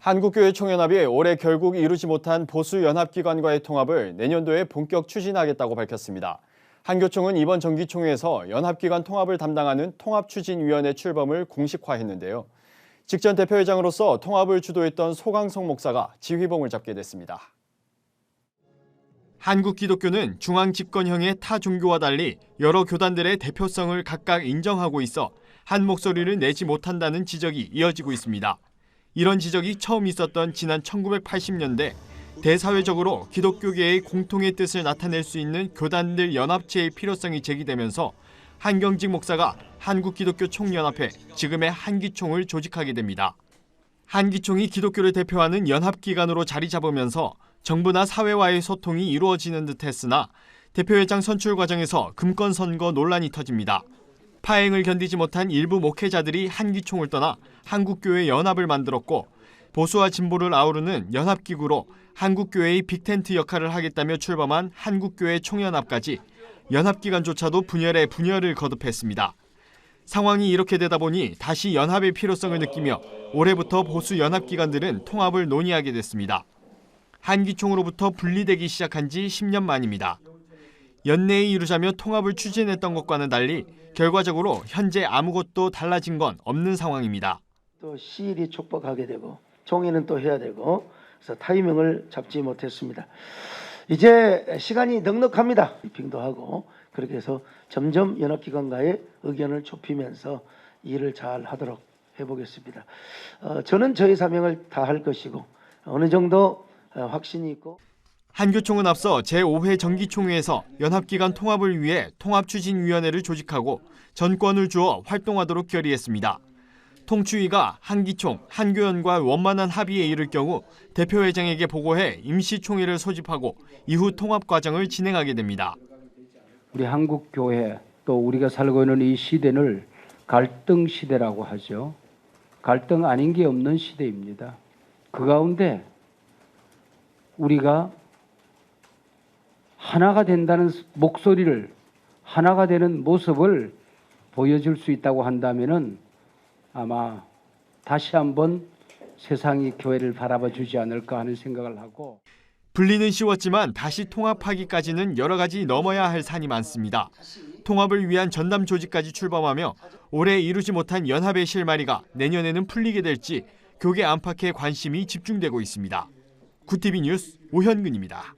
한국교회총연합이 올해 결국 이루지 못한 보수연합기관과의 통합을 내년도에 본격 추진하겠다고 밝혔습니다. 한교총은 이번 정기총회에서 연합기관 통합을 담당하는 통합추진위원회 출범을 공식화했는데요. 직전 대표회장으로서 통합을 주도했던 소강성 목사가 지휘봉을 잡게 됐습니다. 한국 기독교는 중앙 집권형의 타 종교와 달리 여러 교단들의 대표성을 각각 인정하고 있어 한 목소리를 내지 못한다는 지적이 이어지고 있습니다. 이런 지적이 처음 있었던 지난 1980년대 대사회적으로 기독교계의 공통의 뜻을 나타낼 수 있는 교단들 연합체의 필요성이 제기되면서 한경직 목사가 한국기독교총연합회, 지금의 한기총을 조직하게 됩니다. 한기총이 기독교를 대표하는 연합기관으로 자리 잡으면서 정부나 사회와의 소통이 이루어지는 듯했으나 대표회장 선출 과정에서 금권 선거 논란이 터집니다. 파행을 견디지 못한 일부 목회자들이 한기총을 떠나 한국교회 연합을 만들었고 보수와 진보를 아우르는 연합기구로 한국교회의 빅텐트 역할을 하겠다며 출범한 한국교회 총연합까지 연합기관조차도 분열에 분열을 거듭했습니다. 상황이 이렇게 되다 보니 다시 연합의 필요성을 느끼며 올해부터 보수 연합기관들은 통합을 논의하게 됐습니다. 한기총으로부터 분리되기 시작한 지 10년 만입니다. 연내에 이루자며 통합을 추진했던 것과는 달리 결과적으로 현재 아무것도 달라진 건 없는 상황입니다. 또 시일이 촉박하게 되고 총회는 또 해야 되고 그래서 타이밍을 잡지 못했습니다. 이제 시간이 넉넉합니다. 브리핑도 하고 그렇게 해서 점점 연합기관과의 의견을 좁히면서 일을 잘 하도록 해보겠습니다. 저는 저희 사명을 다할 것이고 어느 정도 확신이 있고. 한교총은 앞서 제5회 정기총회에서 연합기관 통합을 위해 통합추진위원회를 조직하고 전권을 주어 활동하도록 결의했습니다. 통추위가 한기총, 한교연과 원만한 합의에 이를 경우 대표회장에게 보고해 임시총회를 소집하고 이후 통합 과정을 진행하게 됩니다. 우리 한국교회 또 우리가 살고 있는 이 시대를 갈등 시대라고 하죠. 갈등 아닌 게 없는 시대입니다. 그 가운데 우리가 하나가 된다는 목소리를, 하나가 되는 모습을 보여줄 수 있다고 한다면은 아마 다시 한번 세상이 교회를 바라봐 주지 않을까 하는 생각을 하고. 분리는 쉬웠지만 다시 통합하기까지는 여러 가지 넘어야 할 산이 많습니다. 통합을 위한 전담 조직까지 출범하며 올해 이루지 못한 연합의 실마리가 내년에는 풀리게 될지 교계 안팎의 관심이 집중되고 있습니다. 구티비 뉴스 오현근입니다.